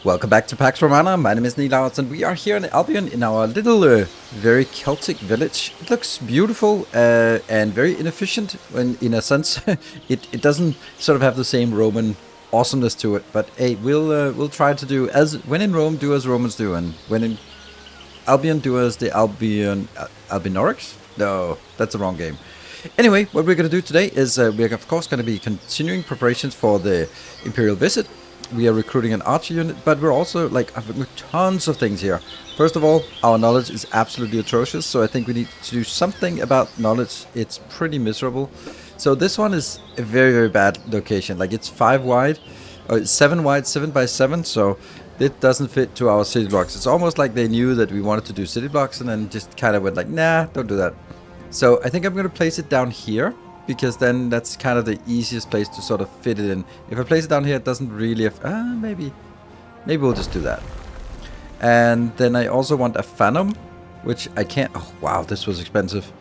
Welcome back to PAX Romana. My name is Nilaus and we are here in Albion in our little, very Celtic village. It looks beautiful and very inefficient in a sense. it doesn't sort of have the same Roman awesomeness to it, but hey, we'll try to do as when in Rome, do as Romans do, and when in Albion, do as the Albinorics? No, that's the wrong game. Anyway, what we're going to do today is we're of course going to be continuing preparations for the Imperial visit. We are recruiting an archer unit, but we're also like tons of things here. First of all, our knowledge is absolutely atrocious, so I think we need to do something about knowledge. It's pretty miserable. So this one is a very, very bad location. Like it's 5 wide, or 7 wide, 7 by 7, so it doesn't fit to our city blocks. It's almost like they knew that we wanted to do city blocks and then just kind of went like, nah, don't do that. So I think I'm going to place it down here, because then that's kind of the easiest place to sort of fit it in. If I place it down here, it doesn't really maybe we'll just do that. And then I also want a phantom, which I can't. Oh wow, this was expensive.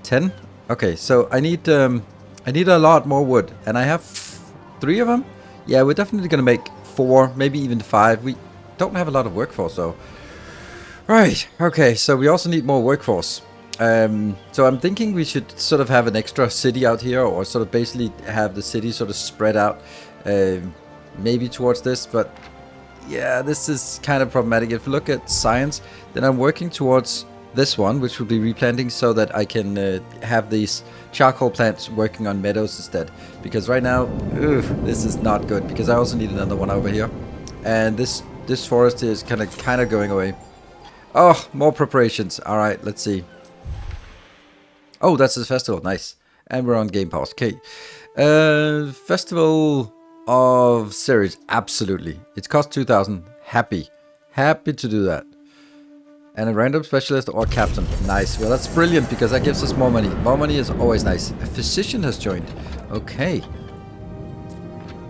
10. Okay, so I need a lot more wood, and I have 3 of them. Yeah, we're definitely gonna make 4, maybe even 5. We don't have a lot of workforce though. Right. Okay, so we also need more workforce. So I'm thinking we should sort of have an extra city out here, or sort of basically have the city sort of spread out, maybe towards this, but yeah, this is kind of problematic. If you look at science, then I'm working towards this one, which will be replanting, so that I can have these charcoal plants working on meadows instead, because right now, this is not good, because I also need another one over here, and this forest is kind of going away. Oh, more preparations. All right, let's see. Oh, that's the festival. Nice. And we're on Game Pass. Okay. Festival of Series. Absolutely. It's cost 2,000. Happy. Happy to do that. And a random specialist or captain. Nice. Well, that's brilliant, because that gives us more money. More money is always nice. A physician has joined. Okay.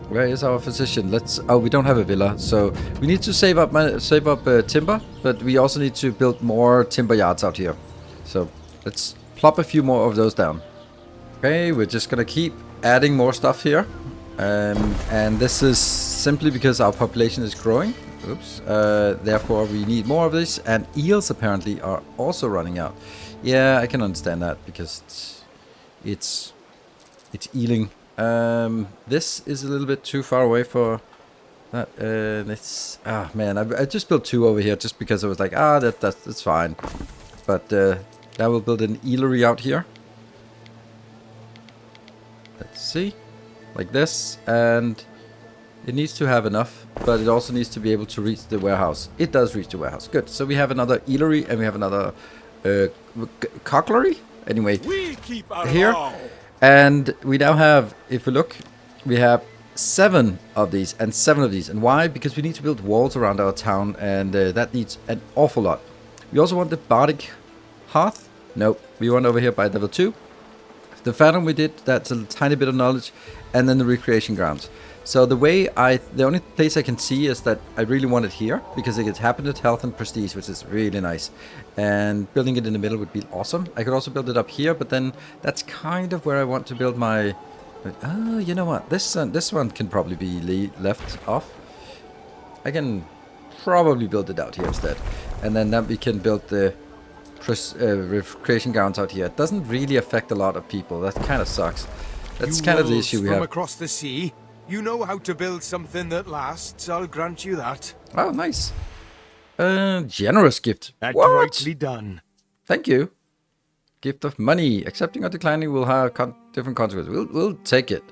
Where is our physician? Oh, we don't have a villa, so we need to save up timber, but we also need to build more timber yards out here. So let's plop a few more of those down. Okay, we're just gonna keep adding more stuff here, and this is simply because our population is growing. Oops. Therefore we need more of this, and eels apparently are also running out. Yeah, I can understand that, because it's eeling. This is a little bit too far away for that. Man, I just built 2 over here just because I was like, that's fine. But I will build an eelery out here. Let's see. Like this. And it needs to have enough, but it also needs to be able to reach the warehouse. It does reach the warehouse. Good. So we have another eelery, and we have another cocklery. Anyway, here. And we now have, if we look, we have 7 of these and 7 of these. And why? Because we need to build walls around our town, and that needs an awful lot. We also want the bardic hearth. Nope, we want over here by level 2. The phantom we did, that's a tiny bit of knowledge, and then the recreation grounds. So the only place I can see is that I really want it here, because it gets happiness, health, and prestige, which is really nice. And building it in the middle would be awesome. I could also build it up here, but then that's kind of where I want to build my. You know what? This one can probably be left off. I can probably build it out here instead, and then we can build the recreation grounds out here. It doesn't really affect a lot of people. That kind of sucks. That's kind of the issue we have. From across the sea, you know how to build something that lasts. I'll grant you that. Oh, nice. Generous gift. Adroitly done. Thank you. Gift of money. Accepting or declining will have different consequences. We'll take it.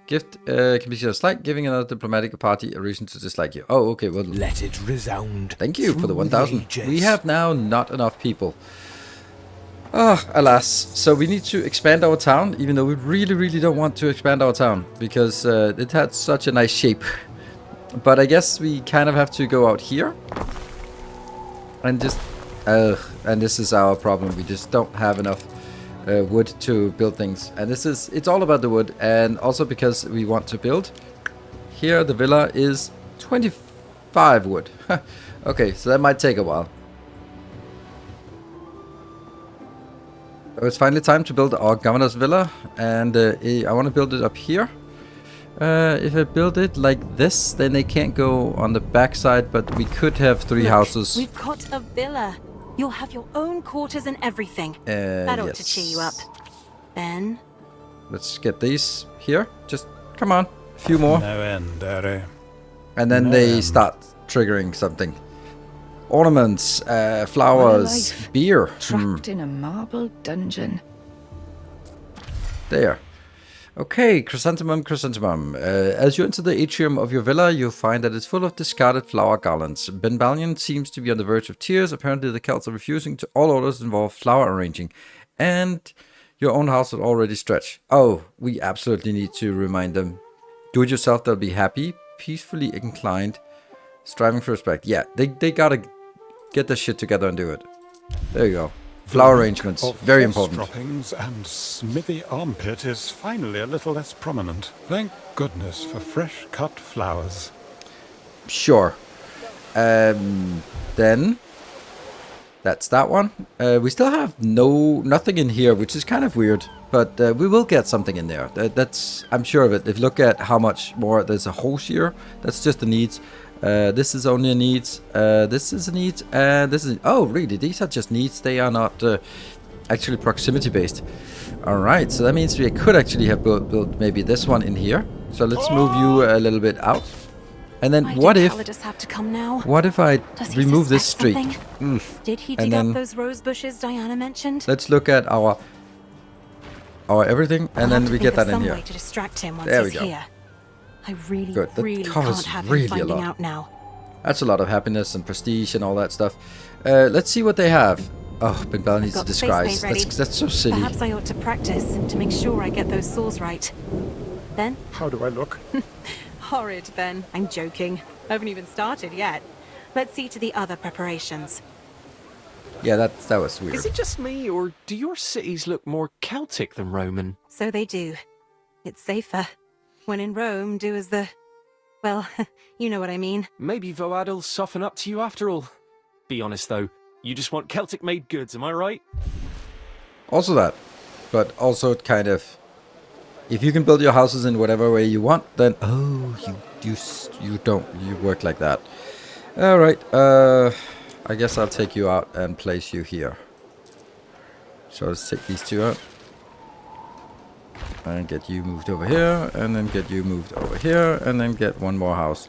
Gift can be seen as slight, giving another diplomatic party a reason to dislike you. Oh, okay. Well, let it resound. Thank you for the 1,000. We have now not enough people. Ah, alas. So we need to expand our town, even though we really, really don't want to expand our town, because it had such a nice shape. But I guess we kind of have to go out here. And just... and this is our problem. We just don't have enough wood to build things. And it's all about the wood. And also because we want to build. Here the villa is 25 wood. Okay, so that might take a while. So it's finally time to build our governor's villa, and I want to build it up here. If I build it like this, then they can't go on the back side, but we could have 3 Look, houses. We've got a villa. You'll have your own quarters and everything. That ought to cheer you up. Then... Let's get these here. Just, come on, a few more. No end, Harry. And then No they end. start triggering something. Ornaments, flowers, life. beer. Trapped in a marble dungeon. There. Okay, chrysanthemum, chrysanthemum. As you enter the atrium of your villa, you find that it's full of discarded flower garlands. Benbalion seems to be on the verge of tears. Apparently the Celts are refusing to all orders involve flower arranging. And your own house is already stretched. Oh, we absolutely need to remind them. Do it yourself, they'll be happy, peacefully inclined, striving for respect. Yeah, they gotta get their shit together and do it. There you go. Flower arrangements, Of very horse important. droppings and smithy armpit is finally a little less prominent. Thank goodness for fresh cut flowers. Sure. Then that's that one. We still have nothing in here, which is kind of weird, but we will get something in there. That's I'm sure of it. If you look at how much more there's a hose here, that's just the needs. This is only a needs. This is a needs, and this is. Oh, really? These are just needs. They are not actually proximity based. All right, so that means we could actually have built maybe this one in here. So let's move you a little bit out. And then Why what did if? Calidus have to come now? What if I Does he remove this suspect streak? something? Did he And dig then- up those rose bushes Diana mentioned? Let's look at our everything, and I'll then have to we think get of that in some here. way to distract him once There we he's go. here. I really, Good. That really covers can't have really him a finding lot. out now. That's a lot of happiness and prestige and all that stuff. Let's see what they have. Oh, Benbell needs a got the face disguise. paint ready. That's so silly. Perhaps I ought to practice to make sure I get those saws right. Ben? How do I look? Horrid, Ben. I'm joking. I haven't even started yet. Let's see to the other preparations. Yeah, that was weird. Is it just me, or do your cities look more Celtic than Roman? So they do. It's safer. When in Rome, do as the... Well, you know what I mean. Maybe Voad'll soften up to you after all. Be honest though, you just want Celtic-made goods, am I right? Also that, but also kind of, if you can build your houses in whatever way you want, then you don't work like that. All right, I guess I'll take you out and place you here. So let's take these two out. And get you moved over here, and then get you moved over here, and then get one more house.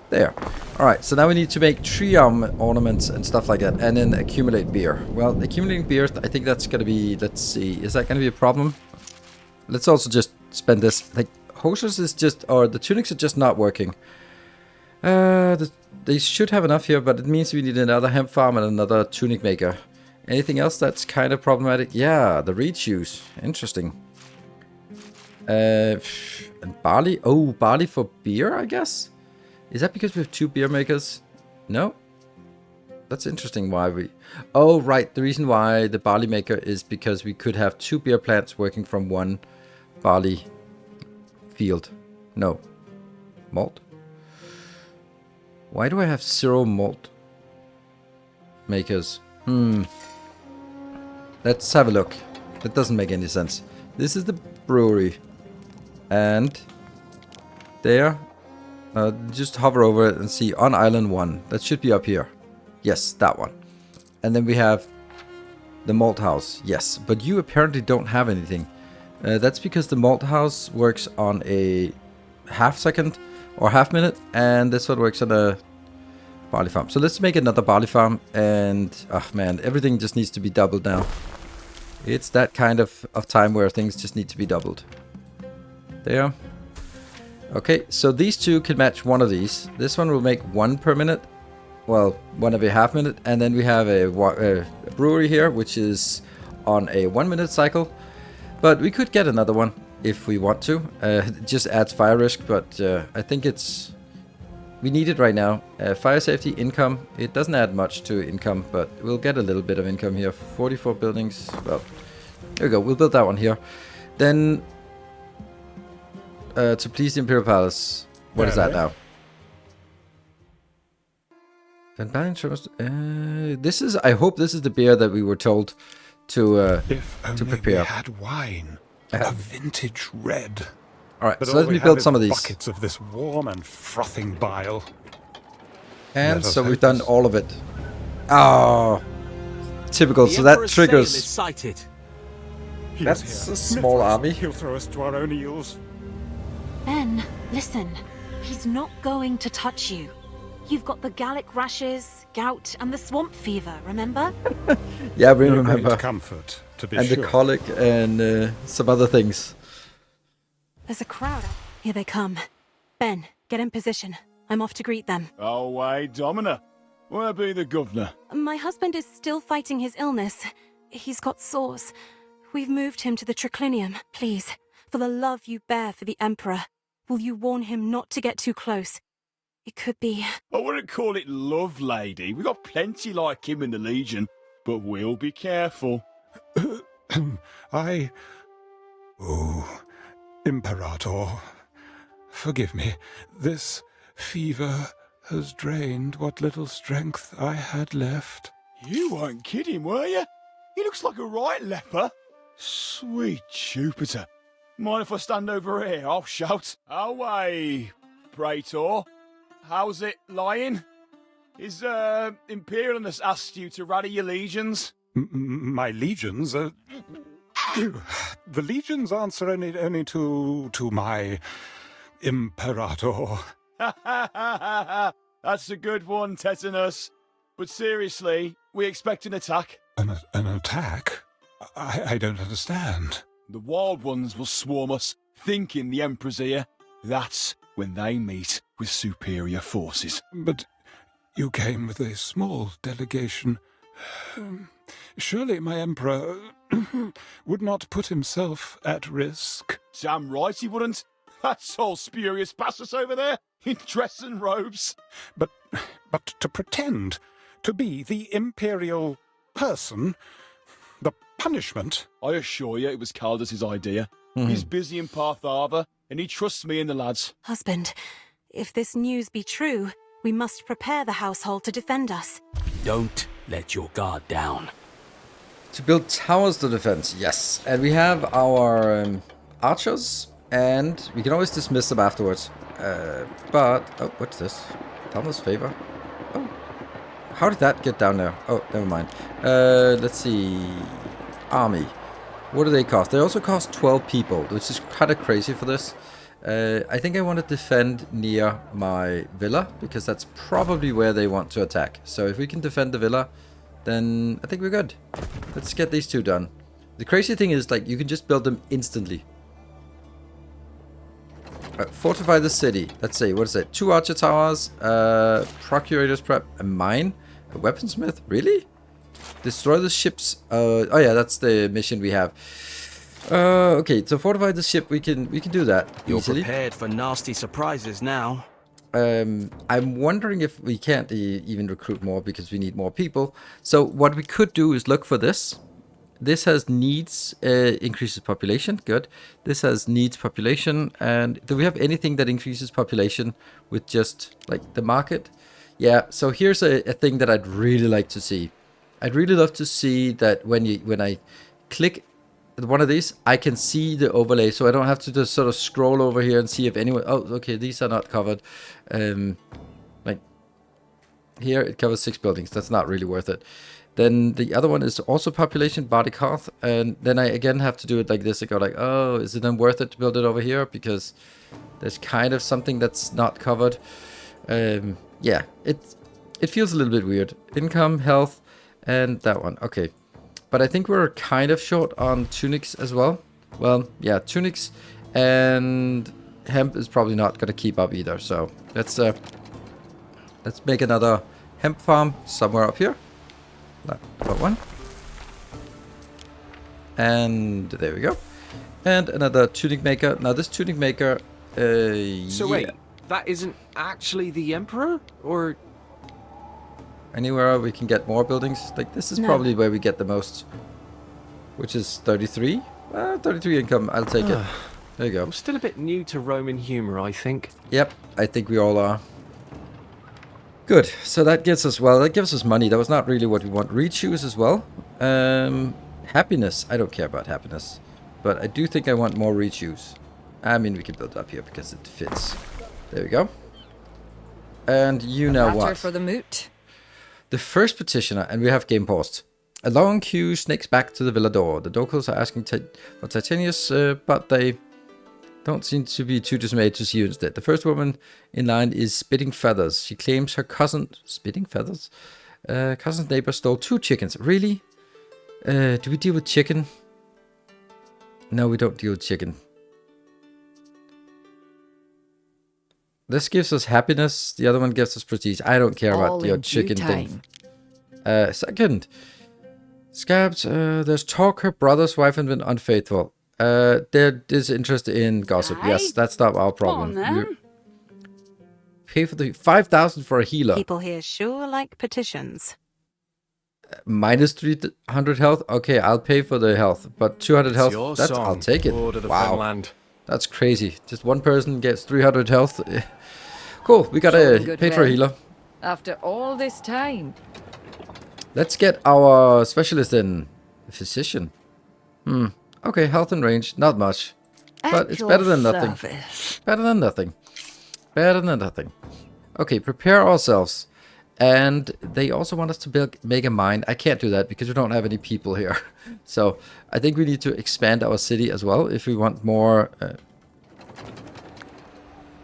There. Alright, so now we need to make tree ornaments and stuff like that, and then accumulate beer. Well, accumulating beer, I think that's gonna be, let's see, is that gonna be a problem? Let's also just spend this, like, hoses is just, or the tunics are just not working. They should have enough here, but it means we need another hemp farm and another tunic maker. Anything else that's kind of problematic? Yeah, the reed shoes. Interesting. And barley. Oh, barley for beer, I guess? Is that because we have 2 beer makers? No? That's interesting why we... Oh, right. The reason why the barley maker is because we could have 2 beer plants working from 1 barley field. No. Malt? Why do I have 0 malt makers? Let's have a look. That doesn't make any sense. This is the brewery. And there, just hover over it and see on island 1. That should be up here. Yes, that one. And then we have the malt house. Yes, but you apparently don't have anything. That's because the malt house works on a half second or half minute, and this one works on a barley farm. So let's make another barley farm, and oh man, everything just needs to be doubled now. It's that kind of time where things just need to be doubled. There. Okay, so these 2 can match one of these. This one will make 1 per minute. Well, 1 every half minute. And then we have a brewery here, which is on a 1 minute cycle. But we could get another one if we want to. It just adds fire risk, but I think it's... We need it right now. Fire safety, income. It doesn't add much to income, but we'll get a little bit of income here. 44 buildings. Well, there we go. We'll build that one here. Then... to please the Imperial Palace. What is that now? This is... I hope this is the beer that we were told to If only prepare. we had wine. A vintage red. Alright, But so all let we me have build is some of these. buckets of this warm and frothing bile. And Let us so we've hope done this- all of it. Oh, typical. The So that Emperor's sail triggers. is sighted. He is That's here. a small Nip us. army. He'll throw us to our own eels. Ben, listen. He's not going to touch you. You've got the Gallic rashes, gout, and the swamp fever, remember? Yeah, we A remember. great comfort, to be And sure. the colic and some other things. There's a crowd. Here they come. Ben, get in position. I'm off to greet them. Oh, wait, Domina. Where be the governor? My husband is still fighting his illness. He's got sores. We've moved him to the triclinium. Please, for the love you bear for the Emperor, will you warn him not to get too close? It could be... I wouldn't call it love, lady. We got plenty like him in the Legion, but we'll be careful. Oh, Imperator, forgive me. This fever has drained what little strength I had left. You weren't kidding, were you? He looks like a right leper. Sweet Jupiter. Mind if I stand over here? I'll shout. Away, Praetor. How's it lying? Is Imperialness asked you to rally your legions? My legions? The legions answer only to my Imperator. That's a good one, Tetanus. But seriously, we expect an attack. An attack? I don't understand. The wild ones will swarm us, thinking the Emperor's here. That's when they meet with superior forces. But you came with a small delegation. Surely my Emperor would not put himself at risk. Damn right he wouldn't. That's all spurious bastards over there, in dress and robes. But to pretend to be the imperial person, the punishment. I assure you it was Caldus' idea. He's busy in Parth Arbor, and he trusts me and the lads. Husband, if this news be true, we must prepare the household to defend us. Don't let your guard down. To build towers to defense, yes. And we have our archers, and we can always dismiss them afterwards. But, oh, what's this? Thomas' favor? Oh, how did that get down there? Oh, never mind. Let's see. Army. What do they cost? They also cost 12 people, which is kind of crazy for this. I think I want to defend near my villa, because that's probably where they want to attack. So if we can defend the villa, then I think we're good. Let's get these two done. The crazy thing is, like, you can just build them instantly. Fortify the city. Let's see, what is it? 2 archer towers, procurator's prep, a mine, a weaponsmith. Really? Destroy the ships. Oh yeah, that's the mission we have. Okay, so fortify the ship. We can do that You're easily. prepared for nasty surprises now. I'm wondering if we can't even recruit more because we need more people. So what we could do is look for this. This has needs, increases population. Good. This has needs population. And do we have anything that increases population with just like the market? Yeah. So here's a thing that I'd really like to see. I'd really love to see that when I click one of these, I can see the overlay, so I don't have to just sort of scroll over here and see if anyone. Oh, okay, these are not covered. Like here, it covers 6 buildings. That's not really worth it. Then the other one is also population, Bardic Hearth, and then I again have to do it like this. I go like, oh, is it then worth it to build it over here because there's kind of something that's not covered. Yeah, it feels a little bit weird. Income, health, and that one. Okay. But I think we're kind of short on tunics as well. Well, yeah, tunics and hemp is probably not going to keep up either. So let's make another hemp farm somewhere up here. That one. And there we go. And another tunic maker. Now this tunic maker, So yeah. wait, that isn't actually the Emperor? Or... Anywhere we can get more buildings. Like this is No. probably where we get the most, which is 33. 33 income. I'll take it. There you go. I'm still a bit new to Roman humour, I think. Yep, I think we all are. Good. So that gets us, well, that gives us money. That was not really what we want. Rechoose as well. Happiness. I don't care about happiness, but I do think I want more rechoose. I mean, we can build up here because it fits. There we go. And you know Matter what? for the moot. The first petitioner, and we have game paused. A long queue snakes back to the villa door. The locals are asking for Titanius, but they don't seem to be too dismayed to see you instead. The first woman in line is Spitting Feathers. She claims her cousin... Spitting Feathers? Cousin's neighbor stole 2 chickens. Really? Do we deal with chicken? No, we don't deal with chicken. This gives us happiness. The other one gives us prestige. I don't care about your chicken thing. Second, Scabs, there's talk her brother's wife has been unfaithful. There is interest in gossip. Yes, that's not our problem. Pay for the 5,000 for a healer. People here sure like petitions. Minus 300 health. Okay, I'll pay for the health, but 200 health. I'll take it. Wow, that's crazy. Just one person gets 300 health. Cool. We got a pay for a healer. After all this time. Let's get our specialist in. A physician. Okay, health and range, not much. But it's better than nothing. Better than nothing. Better than nothing. Okay, prepare ourselves. And they also want us to make a mine. I can't do that because we don't have any people here. So I think we need to expand our city as well if we want more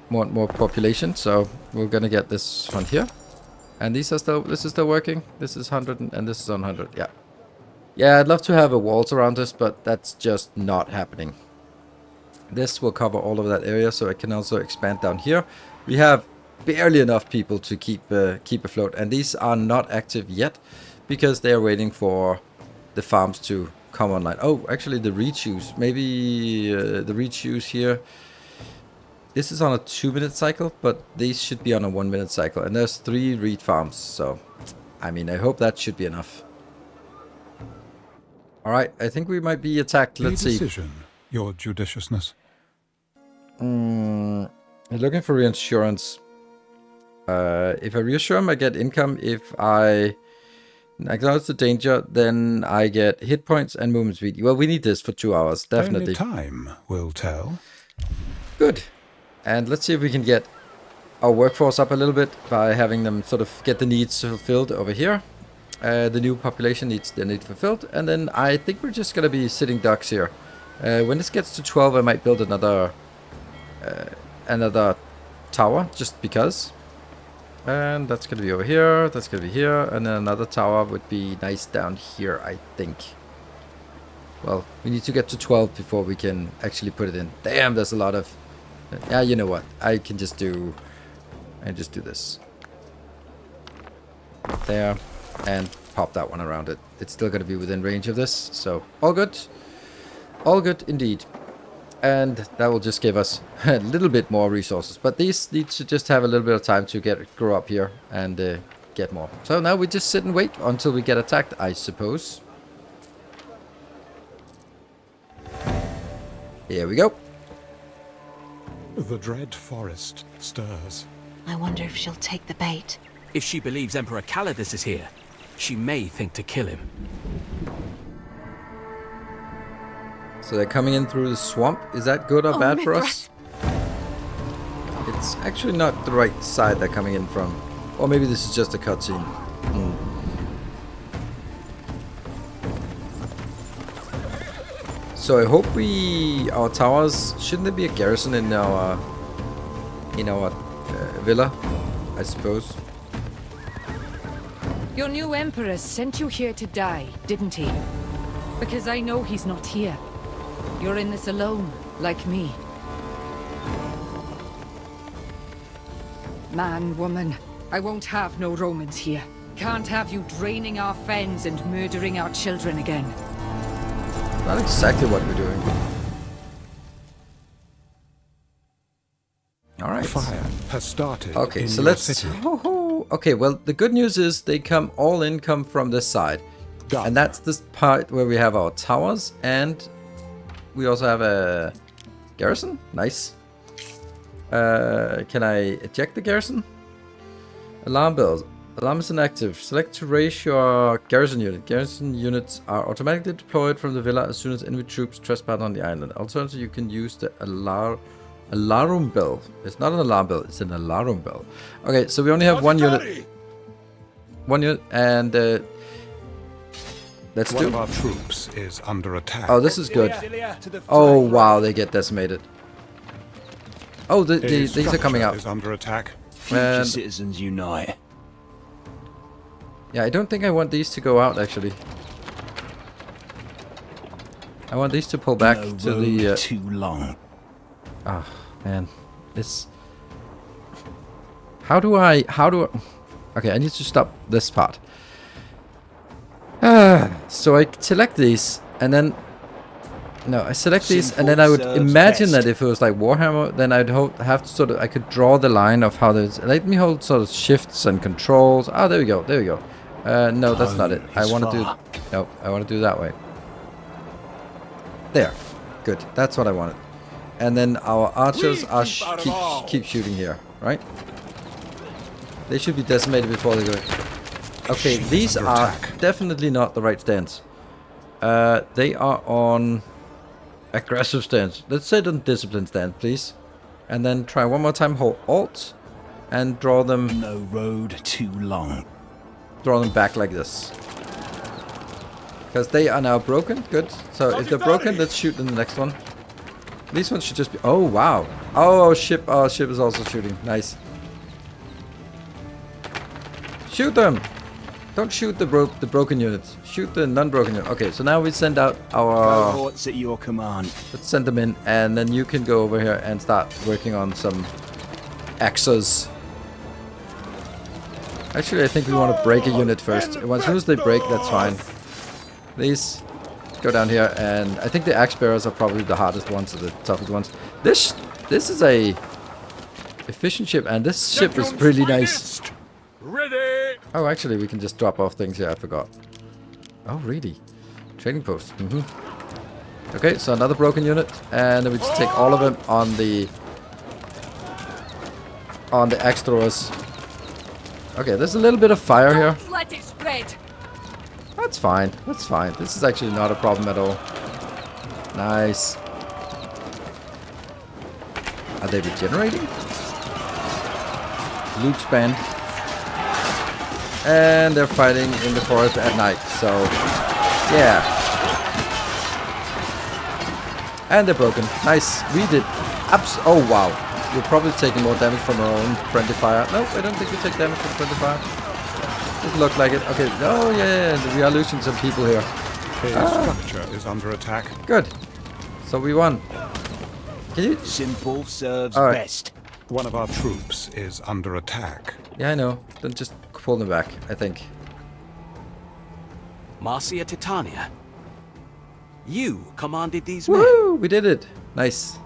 more population. So we're gonna get this one here. And these are still, this is still working. This is 100 and this is 100. Yeah. Yeah, I'd love to have a walls around us, but that's just not happening. This will cover all of that area, so I can also expand down here. We have barely enough people to keep afloat, and these are not active yet because they are waiting for the farms to come online. Oh, actually the rechews. Maybe the rechews here. This is on a 2-minute cycle, but these should be on a 1-minute cycle. And there's 3 reed farms, so I mean, I hope that should be enough. All right, I think we might be attacked. Let's see. Decision, your judiciousness. Looking for reinsurance. If I reassure him, I get income. If I acknowledge the danger, then I get hit points and movement speed. Well, we need this for 2 hours, definitely. Only time will tell. Good. And let's see if we can get our workforce up a little bit by having them sort of get the needs fulfilled over here. The new population needs their need fulfilled. And then I think we're just going to be sitting ducks here. When this gets to 12, I might build another tower, just because. And that's going to be over here. That's going to be here. And then another tower would be nice down here, I think. Well, we need to get to 12 before we can actually put it in. Damn, there's a lot of... Yeah, you know what? I can just do... this. There. And pop that one around it. It's still going to be within range of this. So, all good. All good indeed. And that will just give us a little bit more resources. But these need to just have a little bit of time to grow up here and get more. So now we just sit and wait until we get attacked, I suppose. Here we go. The dread forest stirs. I wonder if she'll take the bait. If she believes Emperor Calidus is here, she may think to kill him. So they're coming in through the swamp. Is that good or bad for us? It's actually not the right side they're coming in from. Or maybe this is just a cutscene. So I hope our towers, shouldn't there be a garrison in our villa, I suppose. Your new emperor sent you here to die, didn't he? Because I know he's not here. You're in this alone, like me. Man, woman, I won't have no Romans here. Can't have you draining our fens and murdering our children again. Not exactly what we're doing. Alright. Fire has started. Okay, in so your let's... city. Okay, well, the good news is they come from this side. Done. And that's this part where we have our towers, and we also have a garrison. Nice. Can I eject the garrison? Alarm bells. Alarm is inactive. Select to raise your garrison unit. Garrison units are automatically deployed from the villa as soon as enemy troops trespass on the island. Alternatively, you can use the Alarm bell. It's not an alarm bell, it's an alarm bell. Okay, so we only have one unit. One unit, and let's One do... of our troops is under attack. Oh, this is good. Oh, wow, they get decimated. Oh, these are coming out. Is under attack. Future citizens unite. Yeah, I don't think I want these to go out, actually. I want these to pull back No to road the... too long. Ah, man. This... How do I... Okay, I need to stop this part. So I select these, and then... No, I select these, and then I would imagine that if it was like Warhammer, then I'd have to sort of... I could draw the line of how this... Let me hold sort of shifts and controls. Ah, there we go, there we go. No, that's not it. I want to do... No, I want to do that way. There. Good. That's what I wanted. And then our archers are keep shooting here, right? They should be decimated before they go in. Okay, these are definitely not the right stance. They are on aggressive stance. Let's set on discipline stance, please. And then try one more time, hold Alt, and draw them... No road too long. Draw them back like this. Because they are now broken. Good. So if they're broken, let's shoot in the next one. These ones should just be... Oh, wow. Oh, ship. Oh, ship is also shooting. Nice. Shoot them. Don't shoot the broken units. Shoot the non-broken units. Okay, so now we send out our... Cohorts at your command. Let's send them in, and then you can go over here and start working on some axes. Actually, I think we want to break a unit first. As soon as they break, that's fine. These go down here, and I think the axe bearers are probably the hardest ones, or the toughest ones. This is a efficient ship, and this ship is really nice. Ready! Oh, actually, we can just drop off things here. I forgot. Oh, really? Trading post. Okay, so another broken unit, and then we just take all of them on the axe throwers. Okay, there's a little bit of fire here. Don't let it spread. That's fine. That's fine. This is actually not a problem at all. Nice. Are they regenerating? Luke's band. And they're fighting in the forest at night. So, yeah. And they're broken. Nice. We did. Oh, wow. We're probably taking more damage from our own friendly fire. No, I don't think we take damage from friendly fire. Doesn't look like it. Okay. Oh, yeah. We are losing some people here. The structure is under attack. Good. So we won. Can you... Simple serves All right. best. One of our troops is under attack. Yeah, I know. Then just pull them back, I think. Marcia Titania. You commanded these men. Woo! We did it. Nice.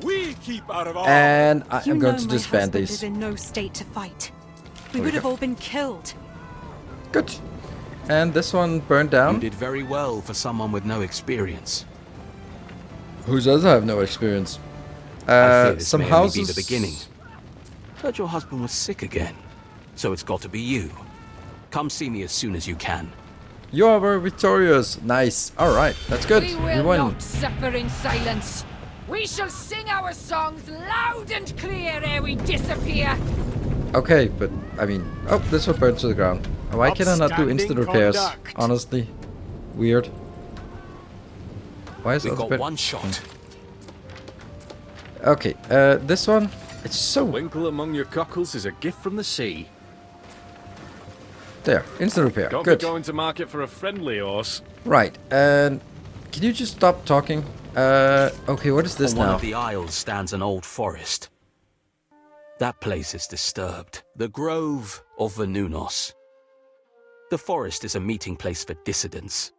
We keep out of our... And I You am know going to my disband husband these. is in no state to fight. We There we would have go. all been killed. Good. And this one burned You down. did very well for someone with no experience. Who does have no experience? I fear this Some may only houses. be the beginning. Heard your husband was sick again, so it's got to be you. Come see me as soon as you can. You are victorious. Nice. All right, that's good. We We will won. not suffer in silence. We shall sing our songs loud and clear ere we disappear. Okay, but I mean, oh, this one burned to the ground. Why can I not do instant repairs? Honestly, weird. Why is We've it got burnt? one shot. Okay, this one, it's so... Winkle among your cockles is a gift from the sea. There, instant repair. Don't Good. be going to market for a friendly horse. Right, and can you just stop talking? Okay, what is this On one now? of the isles stands an old forest. That place is disturbed. The Grove of Venunos. The forest is a meeting place for dissidents.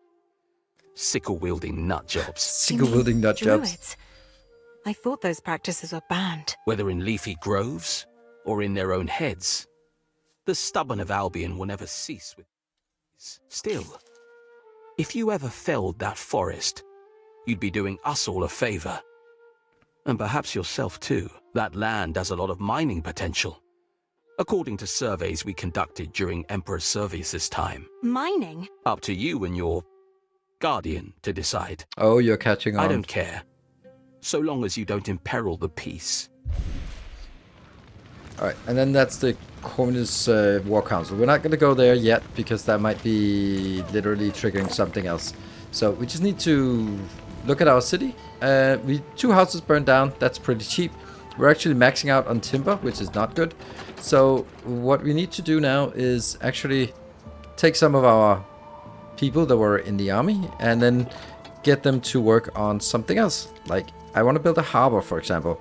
Sickle-wielding nutjobs. Single-wielding nut jobs. Druids. I thought those practices were banned. Whether in leafy groves or in their own heads, the stubborn of Albion will never cease with. Still, if you ever felled that forest, you'd be doing us all a favor. And perhaps yourself too. That land has a lot of mining potential, according to surveys we conducted during Emperor Servius's time. Mining? Up to you and your guardian to decide. Oh, you're catching on. I don't care. so long as you don't imperil the peace. Alright, and then that's the Communist War Council. We're not going to go there yet, because that might be literally triggering something else. So we just need to look at our city. 2 houses burned down. That's pretty cheap. We're actually maxing out on timber, which is not good. So what we need to do now is actually take some of our people that were in the army and then get them to work on something else. Like, I want to build a harbor, for example.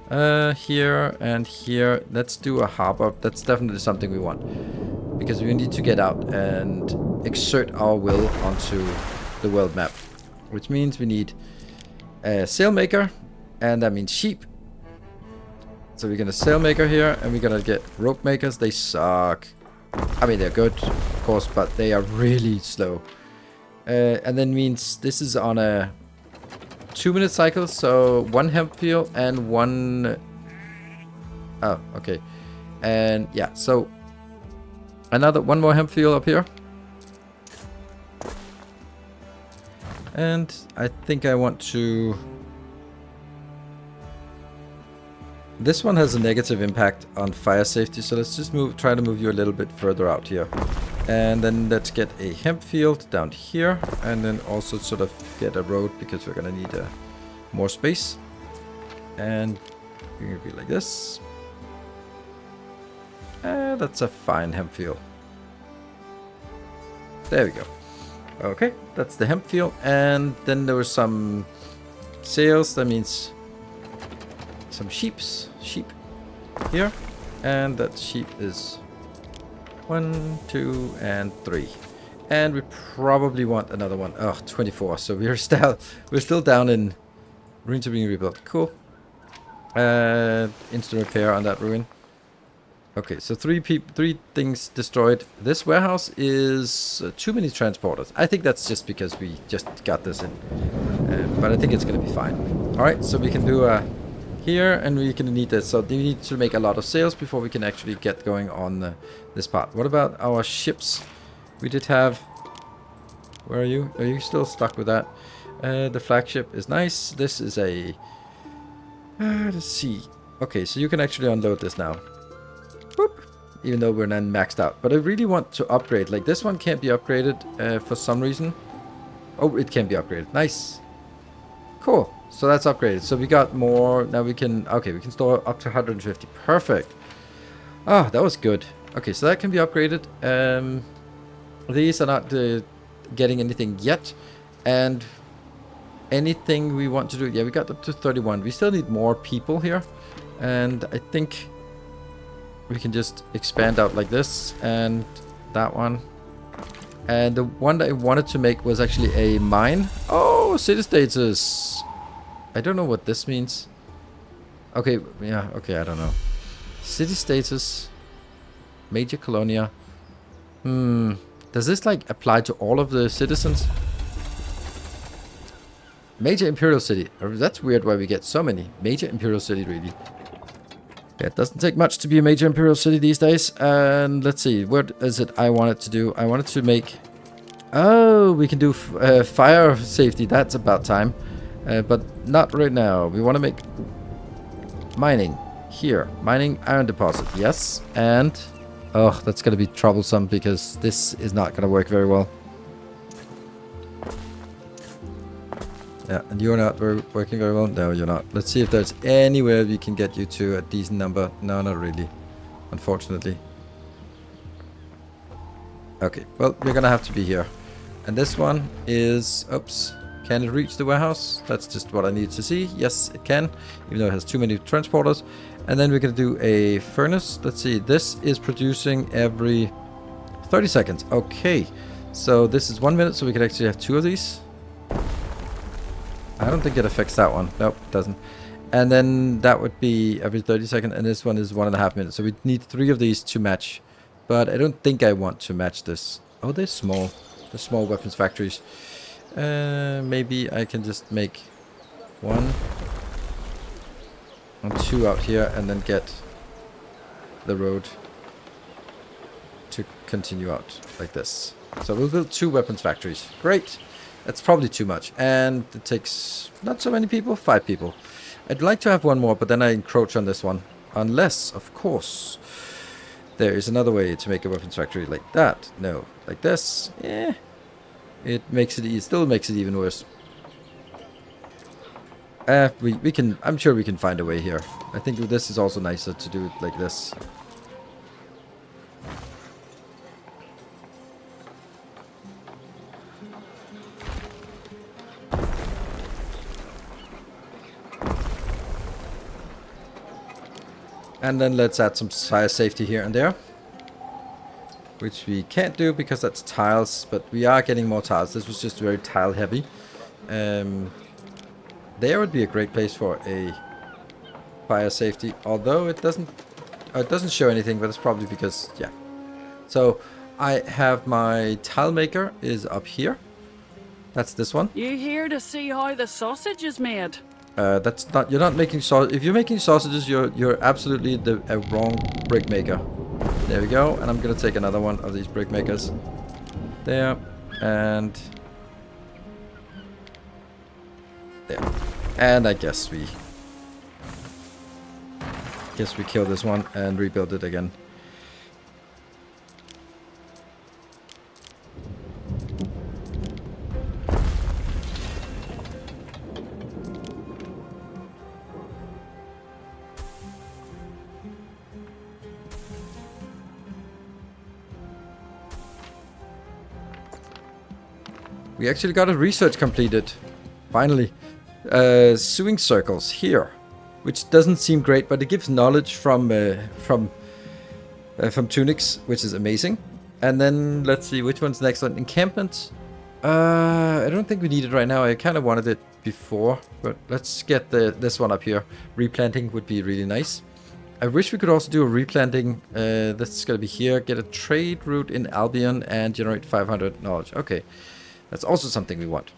Here and here. Let's do a harbor. That's definitely something we want, because we need to get out and exert our will onto the world map, which means we need a sailmaker, and that means sheep. So we're gonna sailmaker here, and we're gonna get rope makers. They suck. I mean, they're good, of course, but they are really slow. And then means this is on a 2-minute cycle, so 1 hemp field and 1... Oh, okay. And yeah, so one more hemp field up here. And I think I want to... This one has a negative impact on fire safety, so let's just try to move you a little bit further out here. And then let's get a hemp field down here, and then also sort of get a road, because we're gonna need more space. And you're gonna be like this. That's a fine hemp field. There we go. Okay, that's the hemp field. And then there were some sails. That means some sheep here. And that sheep is 1, 2, and 3. And we probably want another one. Oh, 24. So we're still down in ruins are being rebuilt. Cool. Instant repair on that ruin. Okay, so 3 things destroyed. This warehouse is too many transporters. I think that's just because we just got this in. But I think it's going to be fine. Alright, so we can do here, and we can need this. So we need to make a lot of sails before we can actually get going on this part. What about our ships? We did have... Where are you? Are you still stuck with that? The flagship is nice. This is a... let's see. Okay, so you can actually unload this now. Boop. Even though we're not maxed out. But I really want to upgrade. Like, this one can't be upgraded for some reason. Oh, it can be upgraded. Nice. Cool. So that's upgraded. So we got more. Now we can... Okay, we can store up to 150. Perfect. Ah, that was good. Okay, so that can be upgraded. These are not getting anything yet. And anything we want to do... Yeah, we got up to 31. We still need more people here. And I think we can just expand out like this. And that one. And the one that I wanted to make was actually a mine. Oh, city status. I don't know what this means. Okay, yeah, okay, I don't know. City status. Major colonia. Does this like apply to all of the citizens? Major imperial city. That's weird why we get so many. Major imperial city, really. Yeah, it doesn't take much to be a major imperial city these days. And let's see, what is it I wanted to do? I wanted to make... Oh, we can do fire safety. That's about time. But not right now. We want to make mining here. Mining iron deposit. Yes. And... Oh, that's going to be troublesome because this is not going to work very well. Yeah, and you're not working very well? No, you're not. Let's see if there's anywhere we can get you to a decent number. No, not really. Unfortunately. Okay, well, we're going to have to be here. And this one is... Oops. Can it reach the warehouse? That's just what I need to see. Yes, it can. Even though it has too many transporters. And then we're going to do a furnace. Let's see. This is producing every 30 seconds. Okay. So this is 1 minute. So we could actually have 2 of these. I don't think it affects that one. Nope, it doesn't. And then that would be every 30 seconds. And this one is 1.5 minutes. So we need 3 of these to match. But I don't think I want to match this. Oh, they're small. They're small weapons factories. Maybe I can just make 1 and 2 out here and then get the road to continue out like this. So we'll build 2 weapons factories. Great. That's probably too much. And it takes not so many people, 5 people. I'd like to have one more, but then I encroach on this one. Unless, of course, there is another way to make a weapons factory like that. No, like this. Yeah. It makes it still makes it even worse. We can, I'm sure we can find a way here. I think this is also nicer to do it like this. And then let's add some fire safety here and there. Which we can't do because that's tiles, but we are getting more tiles. This was just very tile heavy. There would be a great place for a fire safety, although it doesn't show anything, but it's probably because, yeah. So I have my tile maker is up here. That's this one. You here to see how the sausage is made? That's not. You're not making sausage. If you're making sausages, you're absolutely a wrong brick maker. There we go. And I'm gonna take another one of these brick makers. There and there. And I guess we kill this one and rebuild it again. We actually got a research completed. Finally. Sewing circles here. Which doesn't seem great, but it gives knowledge from tunics, which is amazing. And then, let's see, which one's next one? Encampment. I don't think we need it right now. I kind of wanted it before. But let's get this one up here. Replanting would be really nice. I wish we could also do a replanting. This is going to be here. Get a trade route in Albion and generate 500 knowledge. Okay. That's also something we want.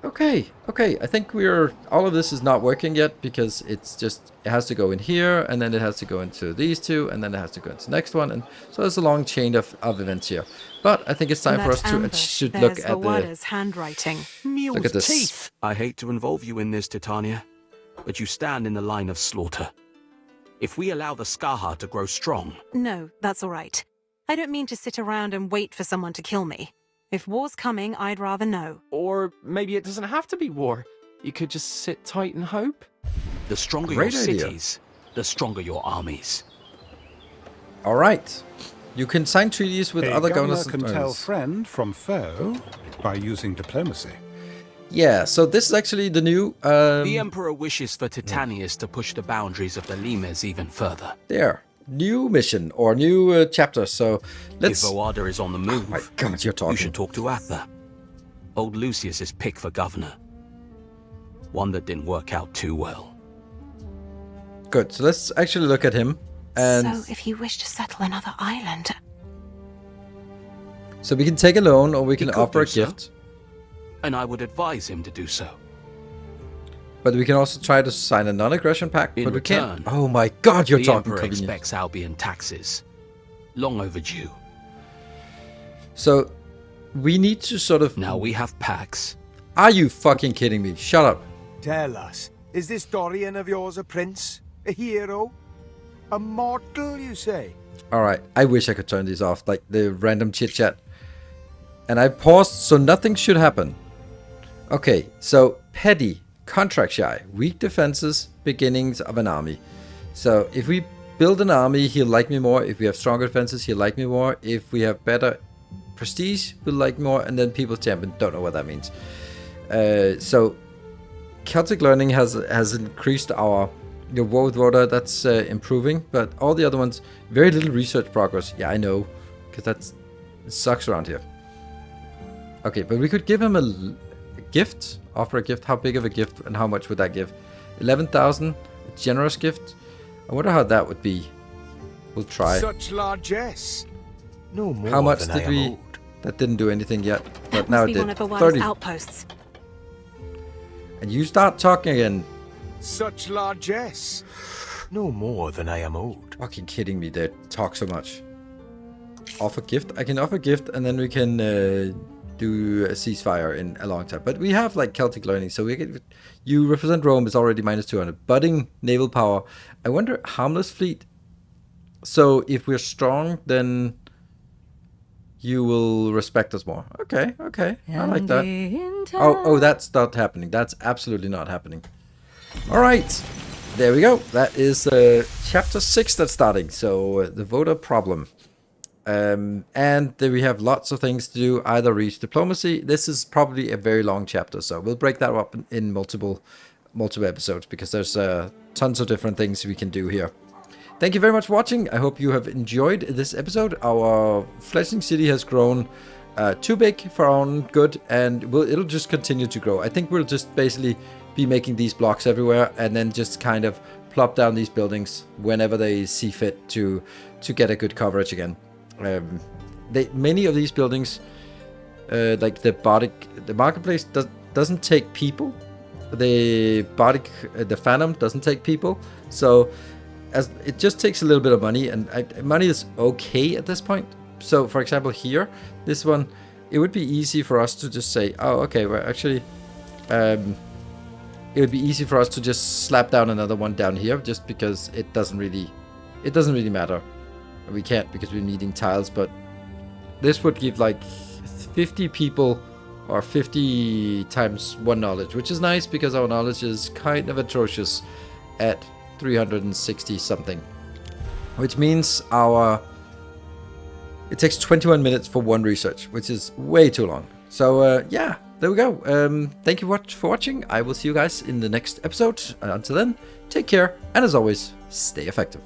Okay. I think all of this is not working yet because it has to go in here, and then it has to go into these two, and then it has to go into the next one, and so there's a long chain of events here. But I think it's time for us to look at the handwriting. Look at this. Teeth. I hate to involve you in this, Titania, but you stand in the line of slaughter. If we allow the Skaha to grow strong... No, that's all right. I don't mean to sit around and wait for someone to kill me. If war's coming, I'd rather know. Or maybe it doesn't have to be war. You could just sit tight and hope. The stronger Great your idea. cities, the stronger your armies. All right. You can sign treaties with other governor governors. can tell friend from foe by using diplomacy. Yeah, so this is actually the new... The Emperor wishes for Titanius to push the boundaries of the Limes even further. There. New mission or new chapter. So let's... If Oada is on the move, oh my God, you're talking. you should talk to Atha. Old Lucius's pick for governor. One that didn't work out too well. Good. So let's actually look at him. And So if you wish to settle another island... so we can take a loan or we can could offer a do so. gift. And I would advise him to do so. But we can also try to sign a non-aggression pact. In but we return, can't. Oh my God, you're The talking Emperor convenient. expects Albion taxes. Long overdue. So we need to sort of... Now we have PAX. Are you fucking kidding me? Shut up. Tell us, is this Dorian of yours a prince? A hero? A mortal, you say? Alright, I wish I could turn these off, like the random chit-chat. And I paused, so nothing should happen. Okay, so petty, contract shy, weak defenses, beginnings of an army. So if we build an army, he'll like me more. If we have stronger defenses, he'll like me more. If we have better prestige, we'll like more. And then people's champion, don't know what that means. So Celtic learning has increased our war with water. That's improving, but all the other ones, very little research progress. Yeah, I know, because it sucks around here. Okay, but we could give him a gift, offer a gift. How big of a gift and how much would that give? 11,000, a generous gift. I wonder how that would be. We'll try. Such largesse. No more How much than did I am we? owed. That didn't do anything yet, but That now must it be one did. of the 30. outposts. And you start talking again. Such largesse. No more than I am owed. Fucking kidding me, they talk so much. Offer gift? I can offer gift and then we can do a ceasefire in a long time. But we have like Celtic learning, so we get, you represent Rome is already minus 200. Budding naval power. I wonder, harmless fleet. So if we're strong, then you will respect us more. Okay, okay, I like that. Oh, that's not happening. That's absolutely not happening. All right, there we go. That is chapter 6 that's starting. So the voter problem. And then we have lots of things to do, either reach diplomacy. This is probably a very long chapter, so we'll break that up in multiple episodes, because there's tons of different things we can do here. Thank you very much for watching. I hope you have enjoyed this episode. Our fledgling city has grown too big for our own good, and it'll just continue to grow. I think we'll just basically be making these blocks everywhere, and then just kind of plop down these buildings whenever they see fit to get a good coverage again. Many of these buildings, like the marketplace doesn't take people. The Phantom doesn't take people. So as it just takes a little bit of money, and money is okay at this point. So for example here, this one, it would be easy for us to just say, oh okay, well actually it would be easy for us to just slap down another one down here, just because it doesn't really matter. We can't, because we're needing tiles, but this would give like 50 people or 50 times 1 knowledge, which is nice because our knowledge is kind of atrocious at 360 something, which means it takes 21 minutes for 1 research, which is way too long. So yeah, there we go. Thank you for watching. I will see you guys in the next episode. Until then, take care, and as always, stay effective.